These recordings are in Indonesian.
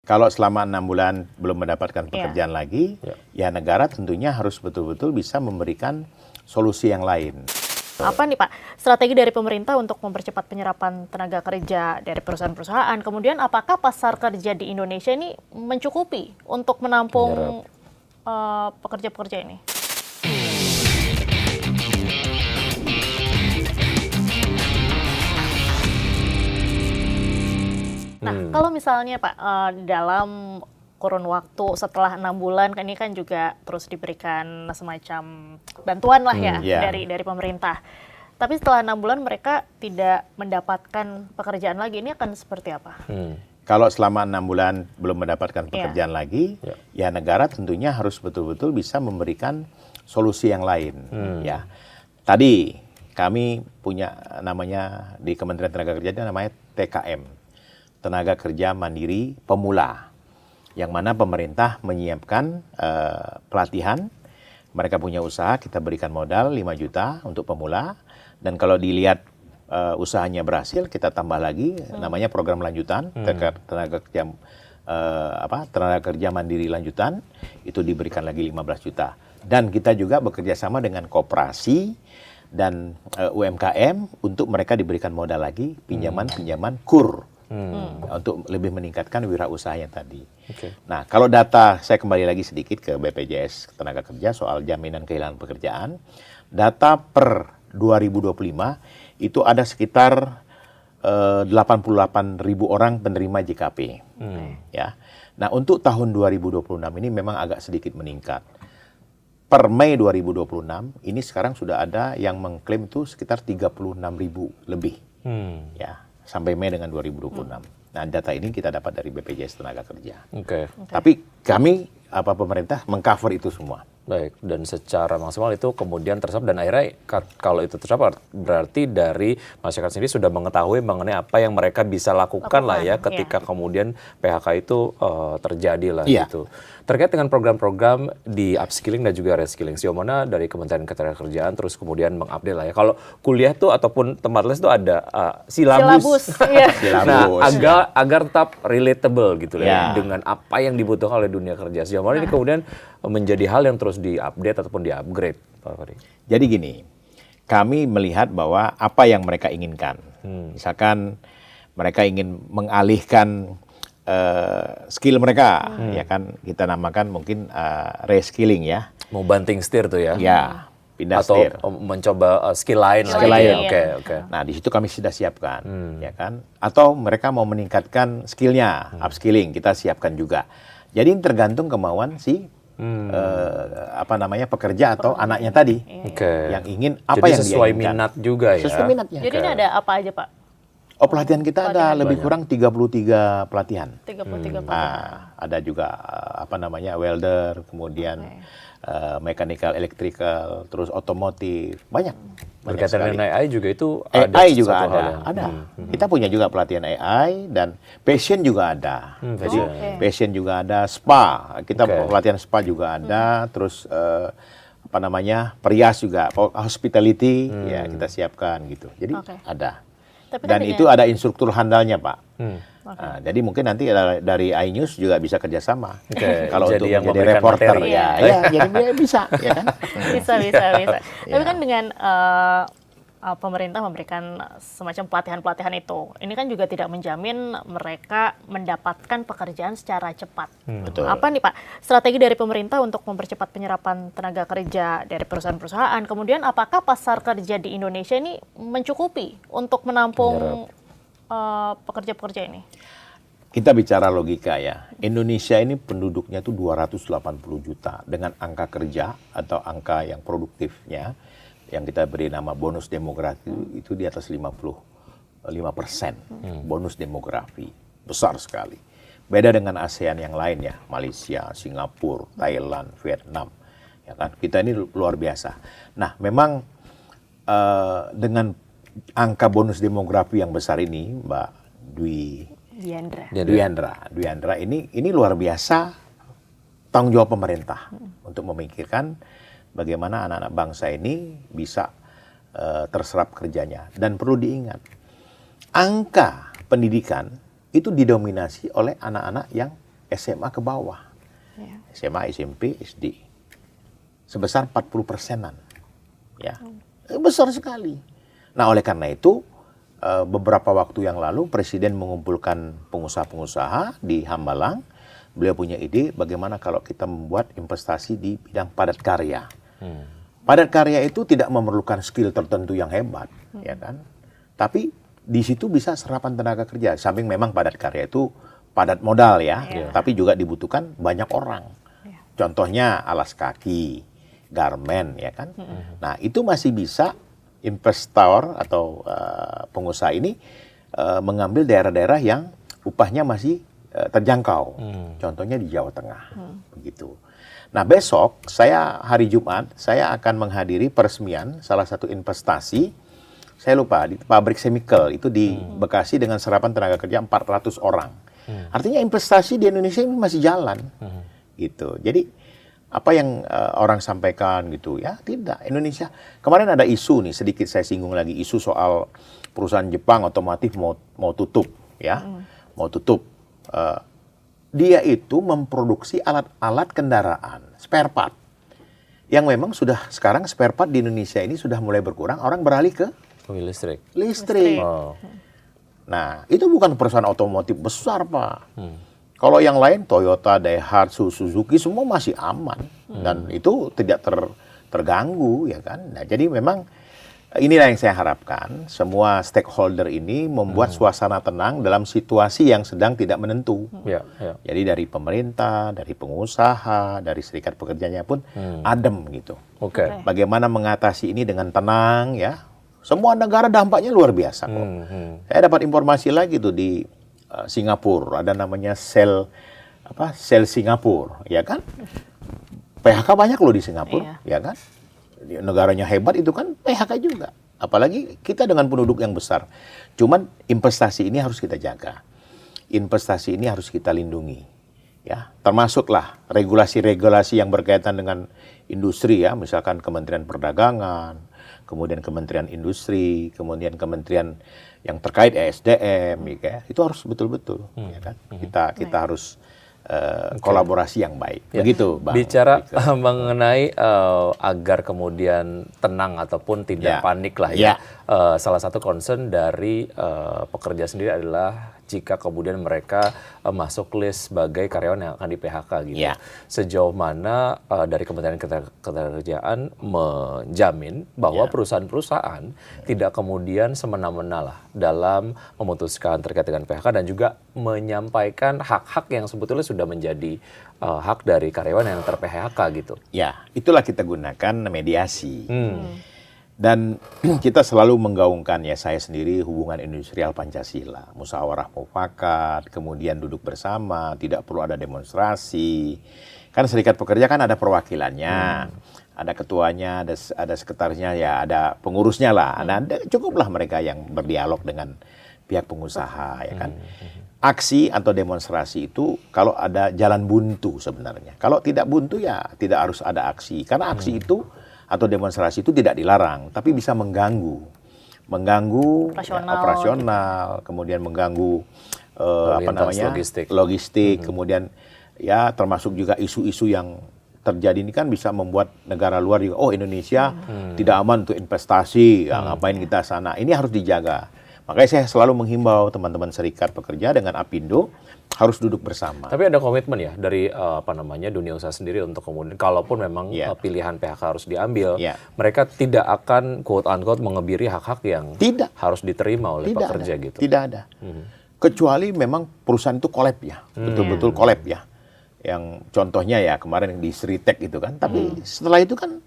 Kalau selama 6 bulan belum mendapatkan pekerjaan lagi, ya negara tentunya harus betul-betul bisa memberikan solusi yang lain. Apa nih Pak, strategi dari pemerintah untuk mempercepat penyerapan tenaga kerja dari perusahaan-perusahaan? Kemudian apakah pasar kerja di Indonesia ini mencukupi untuk menampung pekerja-pekerja ini? Nah, kalau misalnya Pak, dalam kurun waktu setelah 6 bulan, ini kan juga terus diberikan semacam bantuan lah ya dari pemerintah. Tapi setelah 6 bulan mereka tidak mendapatkan pekerjaan lagi, ini akan seperti apa? Kalau selama 6 bulan belum mendapatkan pekerjaan lagi, ya negara tentunya harus betul-betul bisa memberikan solusi yang lain. Ya, tadi kami punya namanya di Kementerian Tenaga Kerja namanya TKM, Tenaga Kerja Mandiri Pemula, yang mana pemerintah menyiapkan pelatihan. Mereka punya usaha, kita berikan modal 5 juta untuk pemula, dan kalau dilihat usahanya berhasil, kita tambah lagi namanya program lanjutan tenaga kerja mandiri lanjutan, itu diberikan lagi 15 juta. Dan kita juga bekerja sama dengan koperasi dan UMKM untuk mereka diberikan modal lagi, pinjaman KUR. Untuk lebih meningkatkan wirausaha yang tadi. Nah, kalau data, saya kembali lagi sedikit ke BPJS Tenaga Kerja soal jaminan kehilangan pekerjaan. Data per 2025 itu ada sekitar 88.000 orang penerima JKP. Ya. Nah, untuk tahun 2026 ini memang agak sedikit meningkat. Per Mei 2026 ini sekarang sudah ada yang mengklaim itu sekitar 36.000 lebih. Ya. Sampai Mei dengan 2026. Nah, data ini kita dapat dari BPJS Tenaga Kerja. Tapi kami, pemerintah mengcover itu semua. Baik, dan secara maksimal itu kemudian terserap, dan akhirnya kalau itu terserap berarti dari masyarakat sendiri sudah mengetahui mengenai apa yang mereka bisa lakukan lah ya ketika kemudian PHK itu terjadi lah gitu. Terkait dengan program-program di upskilling dan juga reskilling, sejauh mana dari Kementerian Ketenagakerjaan terus kemudian mengupdate lah ya. Kalau kuliah tuh ataupun tempat les tuh ada silabus. Nah, agar tetap relatable gitu ya dengan apa yang dibutuhkan oleh dunia kerja. Sejauh mana ini kemudian menjadi hal yang terus di-update ataupun di-upgrade, Pak Fahri? Jadi gini, kami melihat bahwa apa yang mereka inginkan. Misalkan mereka ingin mengalihkan skill mereka, ya kan, kita namakan mungkin reskilling ya. Mau banting setir tuh ya? Ya, pindah atau setir. mencoba skill lain. Oke. Nah, di situ kami sudah siapkan, ya kan. Atau mereka mau meningkatkan skillnya, upskilling, kita siapkan juga. Jadi tergantung kemauan si pekerja atau anaknya tadi, yang ingin apa jadi yang sesuai dia inginkan. Minat juga ya. Sesuai minatnya. Jadi ini ada apa aja Pak? Oh, pelatihan kita ada lebih kurang 33 pelatihan. 33 pelatihan. Ada juga welder, kemudian mechanical, electrical, terus otomotif, banyak Berkaitan dengan AI juga itu AI juga ada. Ada. Kita punya juga pelatihan AI, dan passion juga ada. Jadi passion juga ada, spa. Kita pelatihan spa juga ada, terus perias juga, hospitality ya kita siapkan gitu. Jadi ada. Dan itu ada instruktur handalnya, Pak. Nah, jadi mungkin nanti dari iNews juga bisa kerjasama. Kalau untuk menjadi reporter jadi bisa, ya kan? Bisa. Tapi kan dengan pemerintah memberikan semacam pelatihan-pelatihan itu, ini kan juga tidak menjamin mereka mendapatkan pekerjaan secara cepat. Betul. Apa nih Pak, strategi dari pemerintah untuk mempercepat penyerapan tenaga kerja dari perusahaan-perusahaan? Kemudian apakah pasar kerja di Indonesia ini mencukupi untuk menampung pekerja-pekerja ini? Kita bicara logika ya. Indonesia ini penduduknya itu 280 juta dengan angka kerja atau angka yang produktifnya yang kita beri nama bonus demografi itu di atas 55%. Bonus demografi besar sekali. Beda dengan ASEAN yang lain ya, Malaysia, Singapura, Thailand, Vietnam. Ya kan? Kita ini luar biasa. Nah, memang dengan angka bonus demografi yang besar ini, Mbak Dwiandra ini luar biasa tanggung jawab pemerintah untuk memikirkan bagaimana anak-anak bangsa ini bisa terserap kerjanya. Dan perlu diingat, angka pendidikan itu didominasi oleh anak-anak yang SMA ke bawah. SMA, SMP, SD. Sebesar 40%-an. Ya. Besar sekali. Nah, oleh karena itu, beberapa waktu yang lalu Presiden mengumpulkan pengusaha-pengusaha di Hambalang. Beliau punya ide bagaimana kalau kita membuat investasi di bidang padat karya. Padat karya itu tidak memerlukan skill tertentu yang hebat, ya kan? Tapi di situ bisa serapan tenaga kerja. Samping memang padat karya itu padat modal ya, tapi juga dibutuhkan banyak orang. Contohnya alas kaki, garmen, ya kan? Nah, itu masih bisa investor atau pengusaha ini mengambil daerah-daerah yang upahnya masih terjangkau. Contohnya di Jawa Tengah, begitu. Nah, besok saya hari Jumat saya akan menghadiri peresmian salah satu investasi. Saya lupa di pabrik chemical itu di Bekasi dengan serapan tenaga kerja 400 orang. Artinya investasi di Indonesia ini masih jalan, gitu. Jadi apa yang orang sampaikan gitu ya, tidak. Indonesia kemarin ada isu nih, sedikit saya singgung lagi, isu soal perusahaan Jepang otomotif mau tutup ya, mau tutup. Dia itu memproduksi alat-alat kendaraan spare part yang memang sudah sekarang spare part di Indonesia ini sudah mulai berkurang, orang beralih ke listrik. Oh. Nah, itu bukan perusahaan otomotif besar, Pak. Kalau yang lain, Toyota, Daihatsu, Suzuki, semua masih aman. Dan itu tidak terganggu, ya kan? Nah, jadi memang inilah yang saya harapkan. Semua stakeholder ini membuat suasana tenang dalam situasi yang sedang tidak menentu. Jadi dari pemerintah, dari pengusaha, dari serikat pekerjanya pun adem gitu. Bagaimana mengatasi ini dengan tenang, ya. Semua negara dampaknya luar biasa kok. Saya dapat informasi lagi tuh di Singapura, ada namanya sel Singapura, ya kan? PHK banyak loh di Singapura, ya kan? Negaranya hebat itu kan PHK juga. Apalagi kita dengan penduduk yang besar. Cuman investasi ini harus kita jaga. Investasi ini harus kita lindungi. Ya, termasuklah regulasi-regulasi yang berkaitan dengan industri ya, misalkan Kementerian Perdagangan, kemudian Kementerian Industri, kemudian kementerian yang terkait ESDM, ya, itu harus betul-betul, ya kan? Kita harus kolaborasi yang baik. Begitu, Bang. Bicara mengenai agar kemudian tenang ataupun tidak panik lah ya. Salah satu concern dari pekerja sendiri adalah jika kemudian mereka masuk list sebagai karyawan yang akan di PHK gitu. Sejauh mana dari Kementerian Ketenagakerjaan menjamin bahwa perusahaan-perusahaan tidak kemudian semena-mena lah dalam memutuskan terkait dengan PHK dan juga menyampaikan hak-hak yang sebetulnya sudah menjadi hak dari karyawan yang ter-PHK gitu. Ya, itulah kita gunakan mediasi. Dan kita selalu menggaungkan ya, saya sendiri hubungan industrial Pancasila, musyawarah mufakat, kemudian duduk bersama, tidak perlu ada demonstrasi. Kan serikat pekerja kan ada perwakilannya, ada ketuanya, ada sekretarisnya, ya ada pengurusnya lah. Nah, cukuplah mereka yang berdialog dengan pihak pengusaha, ya kan. Aksi atau demonstrasi itu kalau ada jalan buntu sebenarnya. Kalau tidak buntu ya tidak harus ada aksi. Karena aksi itu atau demonstrasi itu tidak dilarang, tapi bisa mengganggu operasional, kemudian mengganggu logistik, kemudian ya termasuk juga isu-isu yang terjadi ini kan bisa membuat negara luar juga, oh Indonesia tidak aman untuk investasi, ya, ngapain kita sana. Ini harus dijaga. Makanya saya selalu menghimbau teman-teman serikat pekerja dengan Apindo harus duduk bersama. Tapi ada komitmen ya dari dunia usaha sendiri untuk kemudian kalaupun memang pilihan PHK harus diambil, mereka tidak akan quote unquote mengebiri hak-hak yang harus diterima oleh pekerja gitu. Tidak ada. Kecuali memang perusahaan itu kolab ya, betul-betul kolab ya. Yang contohnya ya kemarin di Sritek itu kan. Tapi setelah itu kan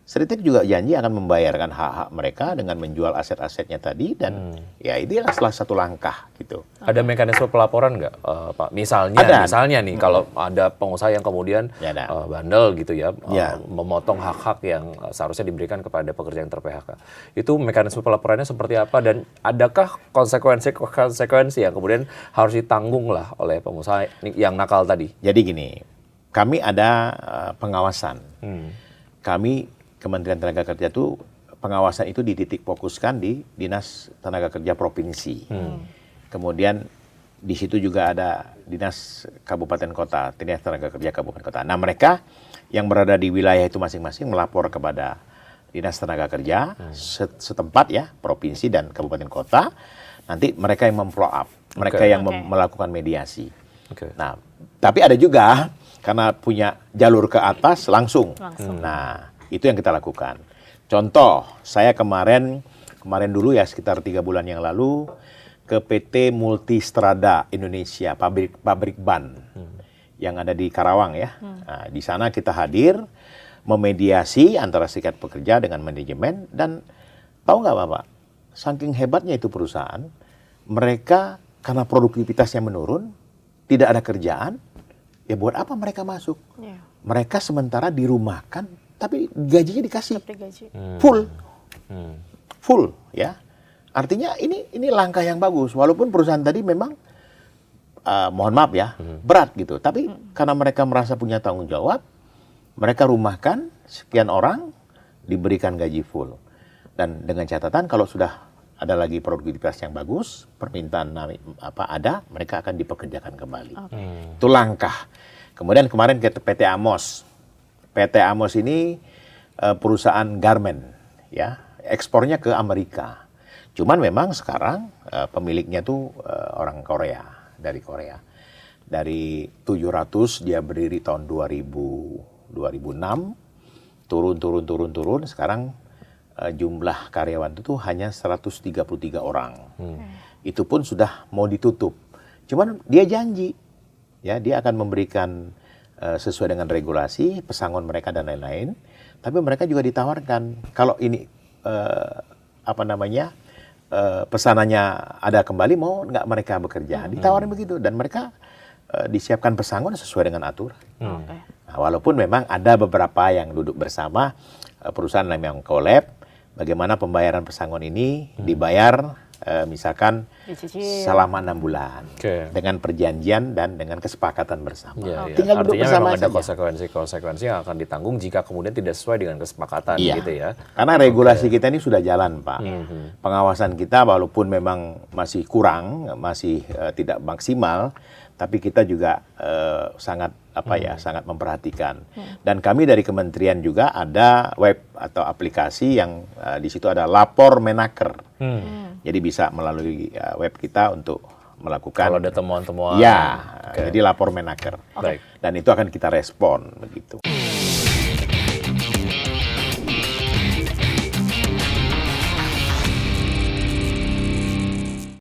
Sritek juga janji akan membayarkan hak-hak mereka dengan menjual aset-asetnya tadi dan ya ini adalah salah satu langkah gitu. Ada mekanisme pelaporan nggak, Pak? Misalnya nih kalau ada pengusaha yang kemudian bandel gitu ya, memotong hak-hak yang seharusnya diberikan kepada pekerja yang ter-PHK. Itu mekanisme pelaporannya seperti apa dan adakah konsekuensi yang kemudian harus ditanggung lah oleh pengusaha yang nakal tadi? Jadi gini, kami ada pengawasan. Kami Kementerian Tenaga Kerja itu pengawasan itu dititik fokuskan di Dinas Tenaga Kerja Provinsi. Kemudian Di situ juga ada dinas kabupaten kota, dinas tenaga kerja kabupaten kota. Nah, mereka yang berada di wilayah itu masing-masing melapor kepada dinas tenaga kerja setempat ya, provinsi dan kabupaten kota. Nanti mereka yang memfollow up, mereka yang melakukan mediasi. Nah, tapi ada juga karena punya jalur ke atas langsung. Nah, itu yang kita lakukan. Contoh, saya kemarin dulu ya sekitar 3 bulan yang lalu ke PT Multistrada Indonesia, pabrik ban yang ada di Karawang ya. Nah, di sana kita hadir memediasi antara serikat pekerja dengan manajemen, dan tahu nggak Bapak, saking hebatnya itu perusahaan, mereka karena produktivitasnya menurun, tidak ada kerjaan, ya buat apa mereka masuk? Mereka sementara dirumahkan, tapi gajinya dikasih full ya. Artinya ini langkah yang bagus, walaupun perusahaan tadi memang mohon maaf ya berat gitu, tapi karena mereka merasa punya tanggung jawab, mereka rumahkan sekian orang, diberikan gaji full, dan dengan catatan kalau sudah ada lagi produktivitas yang bagus, permintaan ada, mereka akan dipekerjakan kembali. Itu langkah. Kemudian kemarin ke PT Amos. PT Amos ini perusahaan garment ya, ekspornya ke Amerika. Cuman memang sekarang pemiliknya tuh orang Korea, dari Korea. Dari 700 dia berdiri tahun 2006, turun. Sekarang jumlah karyawan itu hanya 133 orang. Itu pun sudah mau ditutup. Cuman dia janji, ya dia akan memberikan sesuai dengan regulasi, pesangon mereka dan lain-lain. Tapi mereka juga ditawarkan kalau ini pesanannya ada kembali, mau nggak mereka bekerja? Ditawarin begitu, dan mereka disiapkan pesangon sesuai dengan aturan. Nah, walaupun memang ada beberapa yang duduk bersama perusahaan yang collab, bagaimana pembayaran pesangon ini dibayar misalkan selama 6 bulan dengan perjanjian dan dengan kesepakatan bersama. Tinggal duduk bersama saja. Artinya memang ada konsekuensi yang akan ditanggung jika kemudian tidak sesuai dengan kesepakatan gitu ya. Karena regulasi kita ini sudah jalan, Pak. Pengawasan kita walaupun memang masih kurang, masih tidak maksimal, tapi kita juga sangat sangat memperhatikan. Dan kami dari kementerian juga ada web atau aplikasi yang di situ ada lapor Menaker. Jadi bisa melalui web kita untuk melakukan. Kalau ada temuan-temuan. Ya, jadi lapor Menaker. Dan itu akan kita respon begitu.